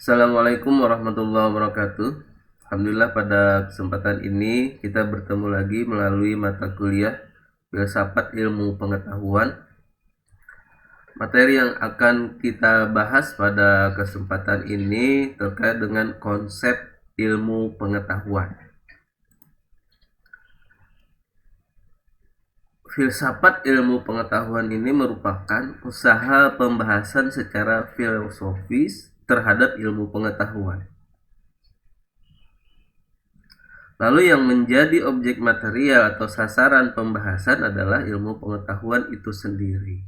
Assalamualaikum warahmatullahi wabarakatuh. Alhamdulillah pada kesempatan ini kita bertemu lagi melalui mata kuliah Filsafat Ilmu Pengetahuan. Materi yang akan kita bahas pada kesempatan ini terkait dengan konsep ilmu pengetahuan. Filsafat ilmu pengetahuan ini merupakan usaha pembahasan secara filosofis terhadap ilmu pengetahuan. Lalu yang menjadi objek material atau sasaran pembahasan adalah ilmu pengetahuan itu sendiri.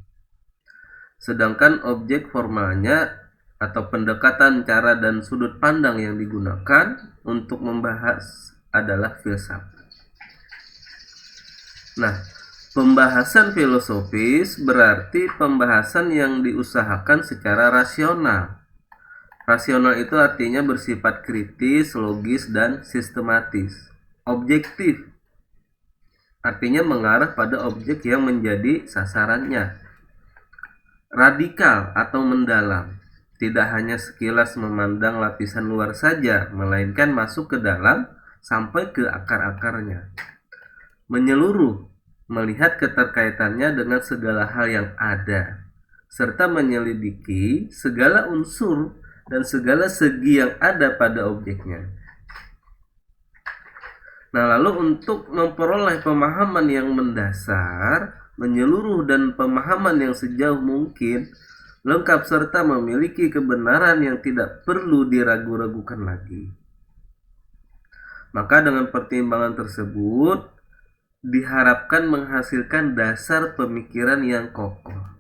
Sedangkan objek formalnya atau pendekatan cara dan sudut pandang yang digunakan untuk membahas adalah filsafat. Nah, pembahasan filosofis berarti pembahasan yang diusahakan secara rasional. Rasional itu artinya bersifat kritis, logis, dan sistematis. Objektif artinya mengarah pada objek yang menjadi sasarannya. Radikal atau mendalam, tidak hanya sekilas memandang lapisan luar saja, melainkan masuk ke dalam sampai ke akar-akarnya. Menyeluruh, melihat keterkaitannya dengan segala hal yang ada, serta menyelidiki segala unsur dan segala segi yang ada pada objeknya. Nah, lalu untuk memperoleh pemahaman yang mendasar, menyeluruh, dan pemahaman yang sejauh mungkin lengkap serta memiliki kebenaran yang tidak perlu diragu-ragukan lagi, maka dengan pertimbangan tersebut diharapkan menghasilkan dasar pemikiran yang kokoh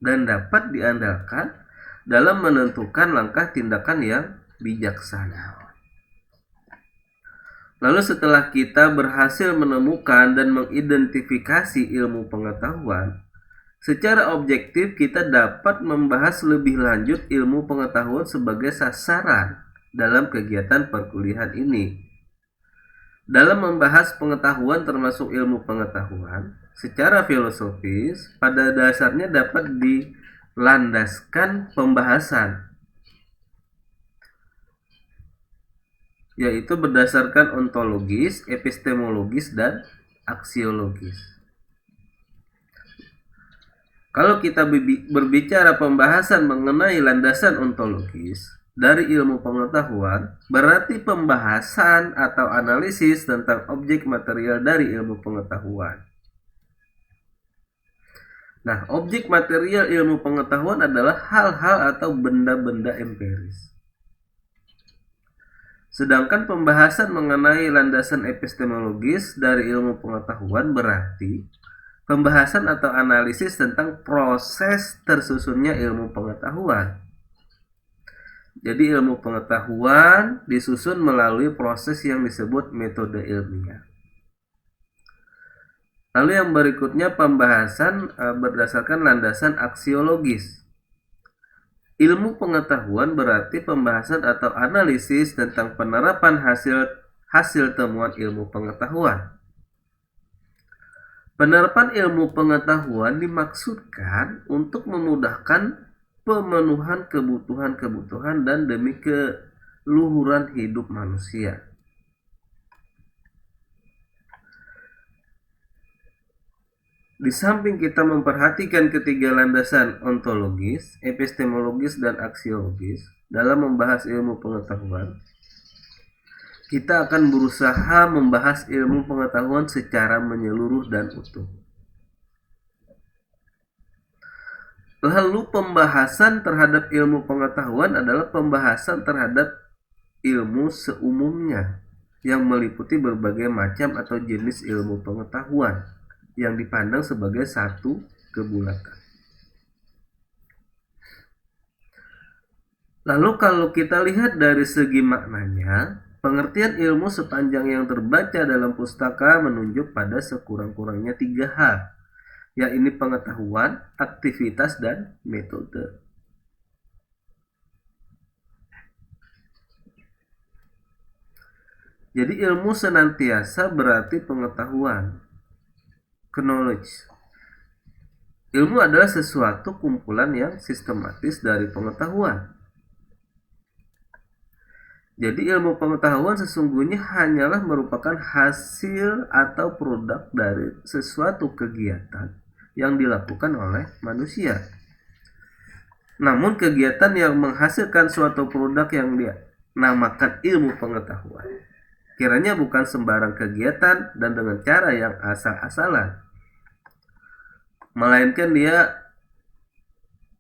dan dapat diandalkan dalam menentukan langkah tindakan yang bijaksana. Lalu setelah kita berhasil menemukan dan mengidentifikasi ilmu pengetahuan, secara objektif kita dapat membahas lebih lanjut ilmu pengetahuan sebagai sasaran dalam kegiatan perkuliahan ini. Dalam membahas pengetahuan termasuk ilmu pengetahuan, secara filosofis pada dasarnya dapat dilandaskan pembahasan, yaitu berdasarkan ontologis, epistemologis, dan aksiologis. Kalau kita berbicara pembahasan mengenai landasan ontologis dari ilmu pengetahuan, berarti pembahasan atau analisis tentang objek material dari ilmu pengetahuan. Nah, objek material ilmu pengetahuan adalah hal-hal atau benda-benda empiris. Sedangkan pembahasan mengenai landasan epistemologis dari ilmu pengetahuan berarti pembahasan atau analisis tentang proses tersusunnya ilmu pengetahuan. Jadi ilmu pengetahuan disusun melalui proses yang disebut metode ilmiah. Lalu yang berikutnya pembahasan berdasarkan landasan aksiologis. Ilmu pengetahuan berarti pembahasan atau analisis tentang penerapan hasil temuan ilmu pengetahuan. Penerapan ilmu pengetahuan dimaksudkan untuk memudahkan pemenuhan kebutuhan-kebutuhan dan demi keluhuran hidup manusia. Di samping kita memperhatikan ketiga landasan ontologis, epistemologis, dan aksiologis dalam membahas ilmu pengetahuan, kita akan berusaha membahas ilmu pengetahuan secara menyeluruh dan utuh. Lalu pembahasan terhadap ilmu pengetahuan adalah pembahasan terhadap ilmu seumumnya yang meliputi berbagai macam atau jenis ilmu pengetahuan yang dipandang sebagai satu kebulatan. Lalu kalau kita lihat dari segi maknanya, pengertian ilmu sepanjang yang terbaca dalam pustaka menunjuk pada sekurang-kurangnya 3 hal, yaitu pengetahuan, aktivitas, dan metode. Jadi ilmu senantiasa berarti pengetahuan. Knowledge. Ilmu adalah sesuatu kumpulan yang sistematis dari pengetahuan. Jadi ilmu pengetahuan sesungguhnya hanyalah merupakan hasil atau produk dari sesuatu kegiatan yang dilakukan oleh manusia. Namun kegiatan yang menghasilkan suatu produk yang dia namakan ilmu pengetahuan kiranya bukan sembarang kegiatan dan dengan cara yang asal-asalan, melainkan dia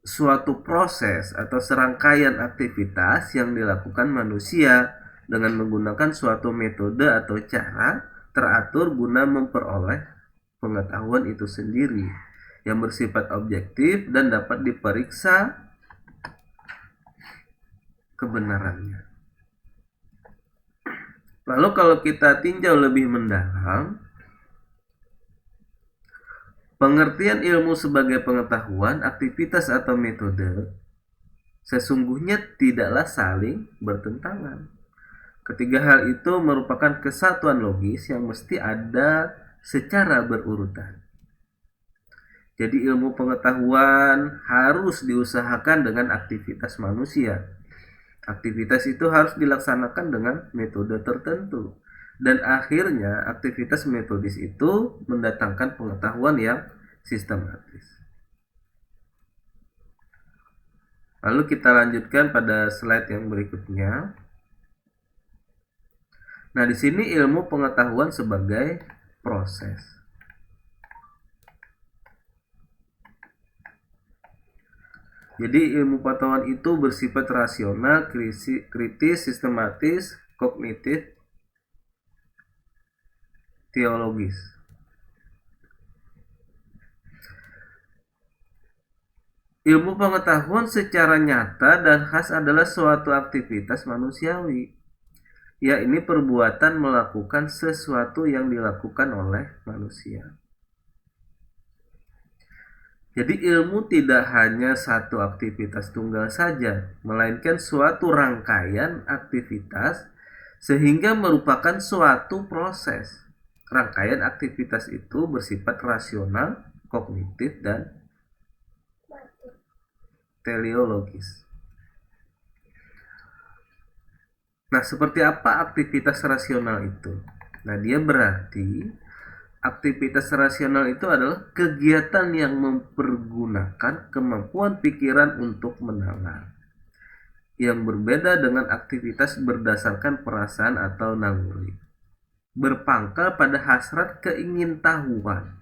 suatu proses atau serangkaian aktivitas yang dilakukan manusia dengan menggunakan suatu metode atau cara teratur guna memperoleh pengetahuan itu sendiri yang bersifat objektif dan dapat diperiksa kebenarannya. Lalu kalau kita tinjau lebih mendalam, pengertian ilmu sebagai pengetahuan, aktivitas atau metode sesungguhnya tidaklah saling bertentangan. Ketiga hal itu merupakan kesatuan logis yang mesti ada secara berurutan. Jadi ilmu pengetahuan harus diusahakan dengan aktivitas manusia. Aktivitas itu harus dilaksanakan dengan metode tertentu. Dan akhirnya aktivitas metodis itu mendatangkan pengetahuan yang sistematis. Lalu kita lanjutkan pada slide yang berikutnya. Nah, di sini ilmu pengetahuan sebagai proses. Jadi ilmu pengetahuan itu bersifat rasional, kritis, sistematis, kognitif, teologis. Ilmu pengetahuan secara nyata dan khas adalah suatu aktivitas manusiawi. Ya, ini perbuatan melakukan sesuatu yang dilakukan oleh manusia. Jadi ilmu tidak hanya satu aktivitas tunggal saja, melainkan suatu rangkaian aktivitas sehingga merupakan suatu proses. Rangkaian aktivitas itu bersifat rasional, kognitif, dan teleologis. Nah, seperti apa aktivitas rasional itu? Nah, dia berarti aktivitas rasional itu adalah kegiatan yang mempergunakan kemampuan pikiran untuk menalar, yang berbeda dengan aktivitas berdasarkan perasaan atau naluri, berpangkal pada hasrat keingintahuan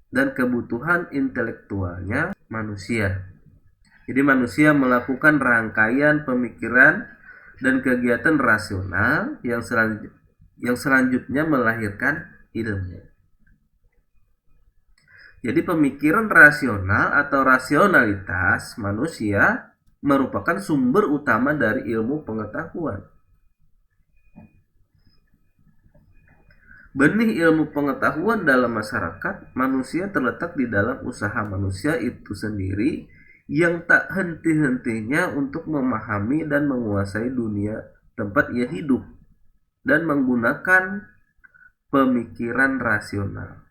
dan kebutuhan intelektualnya manusia. Jadi manusia melakukan rangkaian pemikiran dan kegiatan rasional yang selanjutnya melahirkan ilmu. Jadi pemikiran rasional atau rasionalitas manusia merupakan sumber utama dari ilmu pengetahuan. Benih ilmu pengetahuan dalam masyarakat manusia terletak di dalam usaha manusia itu sendiri yang tak henti-hentinya untuk memahami dan menguasai dunia tempat ia hidup dan menggunakan pemikiran rasional.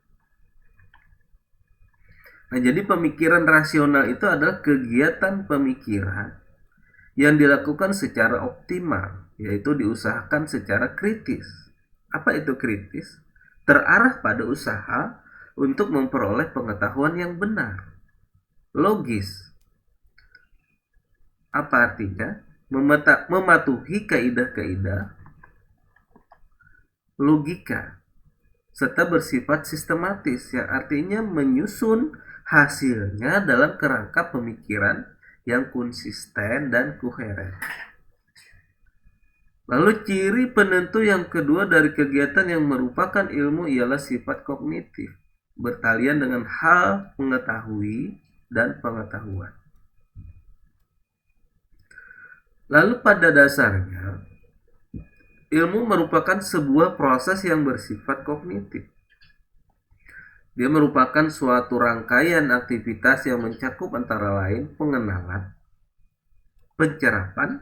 Nah, jadi pemikiran rasional itu adalah kegiatan pemikiran yang dilakukan secara optimal, yaitu diusahakan secara kritis. Apa itu kritis? Terarah pada usaha untuk memperoleh pengetahuan yang benar. Logis. Apa artinya? Mematuhi kaidah-kaidah logika serta bersifat sistematis, yang artinya menyusun hasilnya dalam kerangka pemikiran yang konsisten dan koheren. Lalu ciri penentu yang kedua dari kegiatan yang merupakan ilmu ialah sifat kognitif, bertalian dengan hal mengetahui dan pengetahuan. Lalu pada dasarnya, ilmu merupakan sebuah proses yang bersifat kognitif. Dia merupakan suatu rangkaian aktivitas yang mencakup antara lain pengenalan, pencerapan,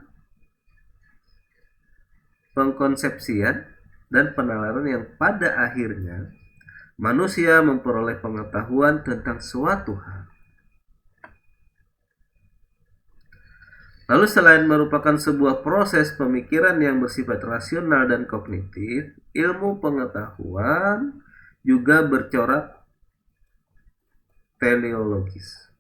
pengkonsepsian, dan penalaran yang pada akhirnya manusia memperoleh pengetahuan tentang suatu hal. Lalu selain merupakan sebuah proses pemikiran yang bersifat rasional dan kognitif, ilmu pengetahuan juga bercorak teleologis,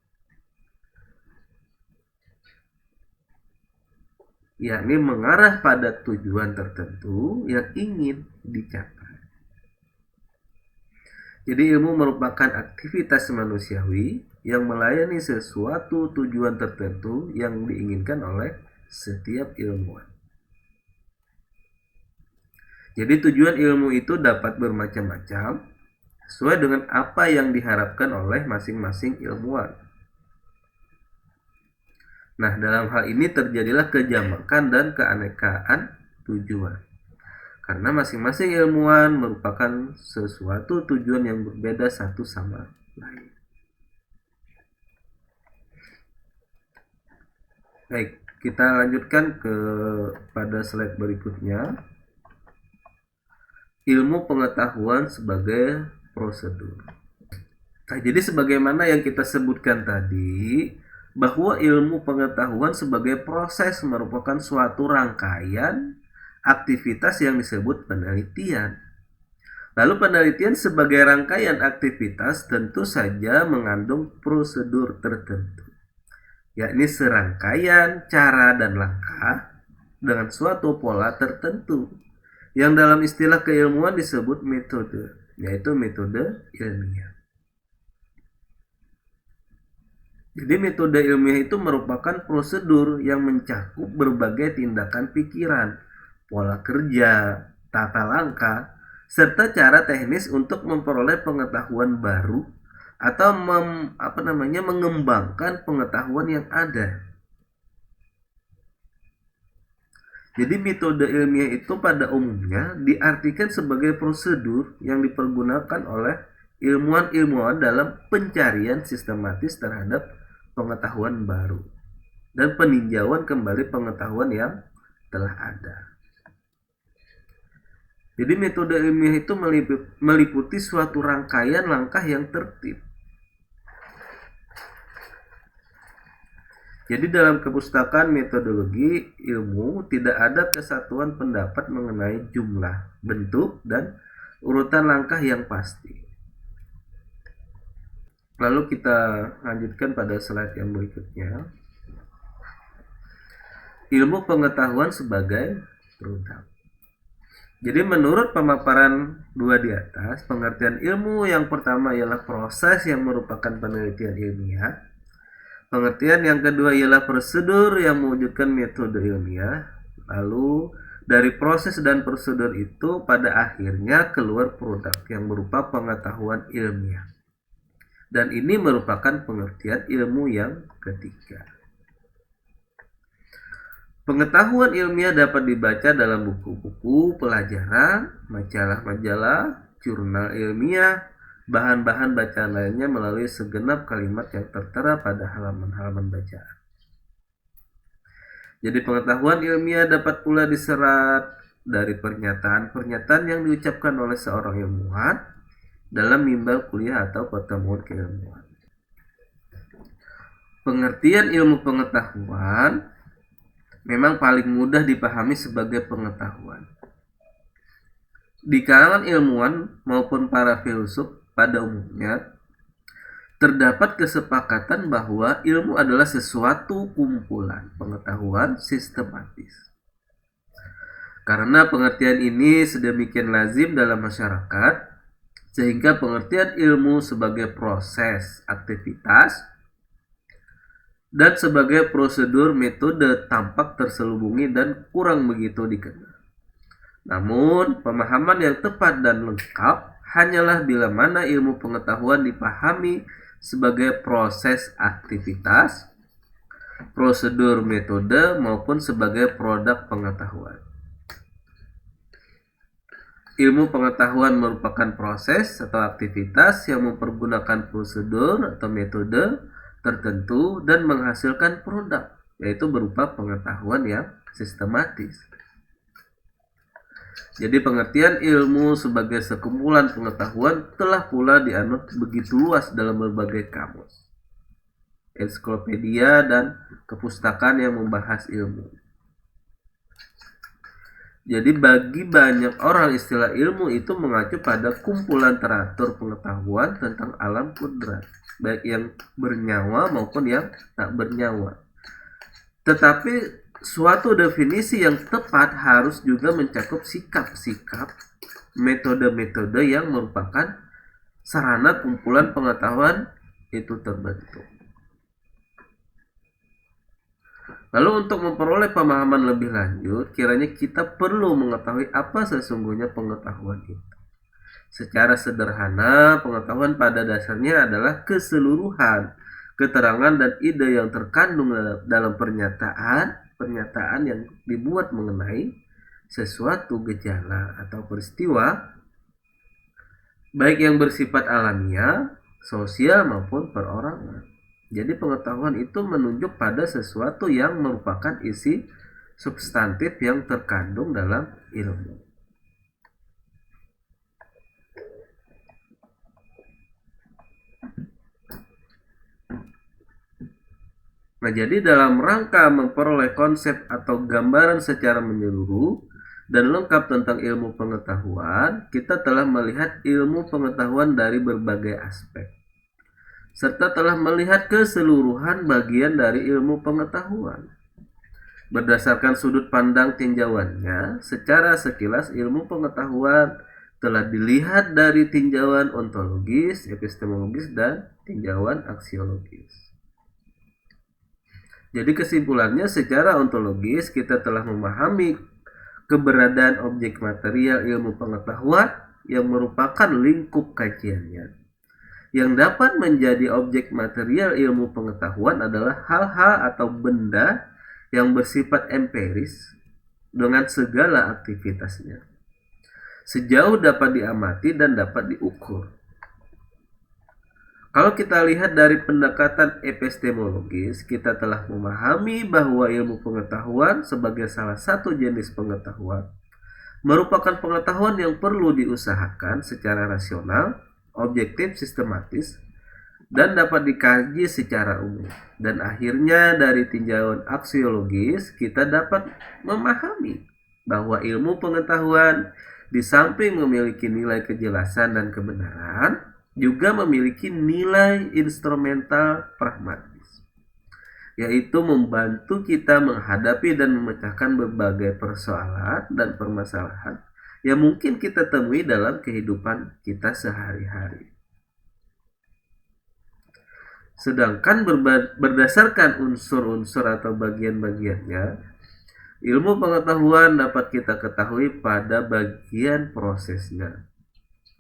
yakni mengarah pada tujuan tertentu yang ingin dicapai. Jadi ilmu merupakan aktivitas manusiawi yang melayani sesuatu tujuan tertentu yang diinginkan oleh setiap ilmuwan. Jadi tujuan ilmu itu dapat bermacam-macam sesuai dengan apa yang diharapkan oleh masing-masing ilmuwan. Nah, dalam hal ini terjadilah kejamakan dan keanekaan tujuan. Karena masing-masing ilmuwan merupakan sesuatu tujuan yang berbeda satu sama lain. Baik, kita lanjutkan pada slide berikutnya. Ilmu pengetahuan sebagai prosedur. Nah, jadi sebagaimana yang kita sebutkan tadi, bahwa ilmu pengetahuan sebagai proses merupakan suatu rangkaian aktivitas yang disebut penelitian. Lalu penelitian sebagai rangkaian aktivitas tentu saja mengandung prosedur tertentu, yakni serangkaian cara dan langkah dengan suatu pola tertentu yang dalam istilah keilmuan disebut metode, yaitu metode ilmiah. Jadi metode ilmiah itu merupakan prosedur yang mencakup berbagai tindakan pikiran, pola kerja, tata langkah, serta cara teknis untuk memperoleh pengetahuan baru atau mengembangkan pengetahuan yang ada. Jadi metode ilmiah itu pada umumnya diartikan sebagai prosedur yang dipergunakan oleh ilmuwan-ilmuwan dalam pencarian sistematis terhadap pengetahuan baru dan peninjauan kembali pengetahuan yang telah ada. Jadi metode ilmiah itu meliputi suatu rangkaian langkah yang tertib. Jadi dalam kepustakaan metodologi ilmu tidak ada kesatuan pendapat mengenai jumlah, bentuk, dan urutan langkah yang pasti. Lalu kita lanjutkan pada slide yang berikutnya. Ilmu pengetahuan sebagai produk. Jadi menurut pemaparan dua di atas, pengertian ilmu yang pertama ialah proses yang merupakan penelitian ilmiah. Pengertian yang kedua ialah prosedur yang mewujudkan metode ilmiah. Lalu dari proses dan prosedur itu pada akhirnya keluar produk yang berupa pengetahuan ilmiah. Dan ini merupakan pengertian ilmu yang ketiga. Pengetahuan ilmiah dapat dibaca dalam buku-buku pelajaran, majalah-majalah, jurnal ilmiah, bahan-bahan bacaan lainnya melalui segenap kalimat yang tertera pada halaman-halaman bacaan. Jadi pengetahuan ilmiah dapat pula diserat dari pernyataan-pernyataan yang diucapkan oleh seorang ilmuwan dalam mimbar kuliah atau pertemuan keilmuan. Pengertian ilmu pengetahuan memang paling mudah dipahami sebagai pengetahuan. Di kalangan ilmuwan maupun para filsuf pada umumnya, terdapat kesepakatan bahwa ilmu adalah sesuatu kumpulan pengetahuan sistematis. Karena pengertian ini sedemikian lazim dalam masyarakat, sehingga pengertian ilmu sebagai proses, aktivitas, dan sebagai prosedur metode tampak terselubungi dan kurang begitu dikenal. Namun, pemahaman yang tepat dan lengkap hanyalah bila mana ilmu pengetahuan dipahami sebagai proses aktivitas, prosedur metode, maupun sebagai produk pengetahuan. Ilmu pengetahuan merupakan proses atau aktivitas yang mempergunakan prosedur atau metode tertentu dan menghasilkan produk, yaitu berupa pengetahuan yang sistematis. Jadi pengertian ilmu sebagai sekumpulan pengetahuan telah pula dianut begitu luas dalam berbagai kamus. ensiklopedia, dan kepustakaan yang membahas ilmu. Jadi bagi banyak orang istilah ilmu itu mengacu pada kumpulan teratur pengetahuan tentang alam kudrat, baik yang bernyawa maupun yang tak bernyawa. Tetapi suatu definisi yang tepat harus juga mencakup sikap-sikap, metode-metode yang merupakan sarana kumpulan pengetahuan itu terbentuk. Lalu untuk memperoleh pemahaman lebih lanjut, kiranya kita perlu mengetahui apa sesungguhnya pengetahuan itu. Secara sederhana, pengetahuan pada dasarnya adalah keseluruhan keterangan dan ide yang terkandung dalam pernyataan yang dibuat mengenai sesuatu gejala atau peristiwa, baik yang bersifat alamiah, sosial maupun perorangan. Jadi pengetahuan itu menunjuk pada sesuatu yang merupakan isi substantif yang terkandung dalam ilmu. Nah, jadi dalam rangka memperoleh konsep atau gambaran secara menyeluruh dan lengkap tentang ilmu pengetahuan, kita telah melihat ilmu pengetahuan dari berbagai aspek, serta telah melihat keseluruhan bagian dari ilmu pengetahuan. Berdasarkan sudut pandang tinjauannya, secara sekilas ilmu pengetahuan telah dilihat dari tinjauan ontologis, epistemologis, dan tinjauan aksiologis. Jadi kesimpulannya, secara ontologis kita telah memahami keberadaan objek material ilmu pengetahuan yang merupakan lingkup kajiannya. Yang dapat menjadi objek material ilmu pengetahuan adalah hal-hal atau benda yang bersifat empiris dengan segala aktivitasnya, sejauh dapat diamati dan dapat diukur. Kalau kita lihat dari pendekatan epistemologis, kita telah memahami bahwa ilmu pengetahuan sebagai salah satu jenis pengetahuan merupakan pengetahuan yang perlu diusahakan secara rasional, objektif, sistematis, dan dapat dikaji secara umum. Dan akhirnya dari tinjauan aksiologis kita dapat memahami bahwa ilmu pengetahuan di samping memiliki nilai kejelasan dan kebenaran, juga memiliki nilai instrumental pragmatis, yaitu membantu kita menghadapi dan memecahkan berbagai persoalan dan permasalahan yang mungkin kita temui dalam kehidupan kita sehari-hari. Sedangkan berdasarkan unsur-unsur atau bagian-bagiannya, ilmu pengetahuan dapat kita ketahui pada bagian prosesnya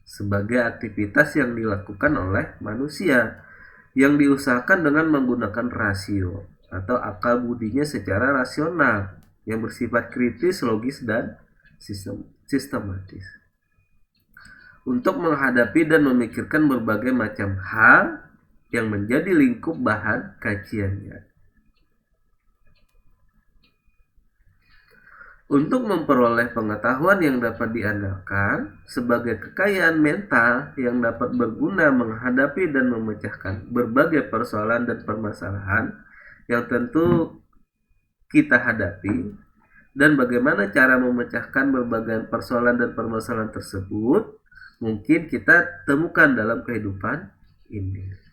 sebagai aktivitas yang dilakukan oleh manusia yang diusahakan dengan menggunakan rasio atau akal budinya secara rasional yang bersifat kritis, logis, dan sistematis untuk menghadapi dan memikirkan berbagai macam hal yang menjadi lingkup bahan kajiannya. Untuk memperoleh pengetahuan yang dapat diandalkan sebagai kekayaan mental yang dapat berguna menghadapi dan memecahkan berbagai persoalan dan permasalahan yang tentu kita hadapi, dan bagaimana cara memecahkan berbagai persoalan dan permasalahan tersebut mungkin kita temukan dalam kehidupan ini.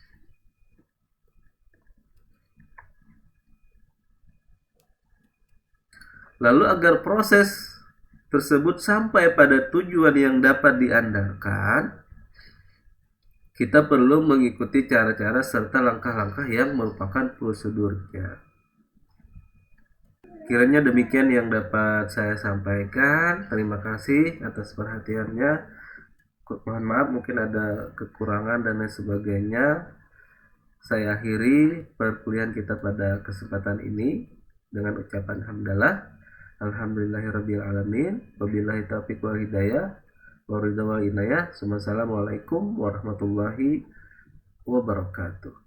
Lalu agar proses tersebut sampai pada tujuan yang dapat diandalkan, kita perlu mengikuti cara-cara serta langkah-langkah yang merupakan prosedurnya. Kiranya demikian yang dapat saya sampaikan. Terima kasih atas perhatiannya. Mohon maaf mungkin ada kekurangan dan lain sebagainya. Saya akhiri perkuliahan kita pada kesempatan ini dengan ucapan hamdalah. Alhamdulillahirabbil alamin. Wabillahi taufiq wal hidayah. Waridha wal inayah. Wassalamualaikum warahmatullahi wabarakatuh.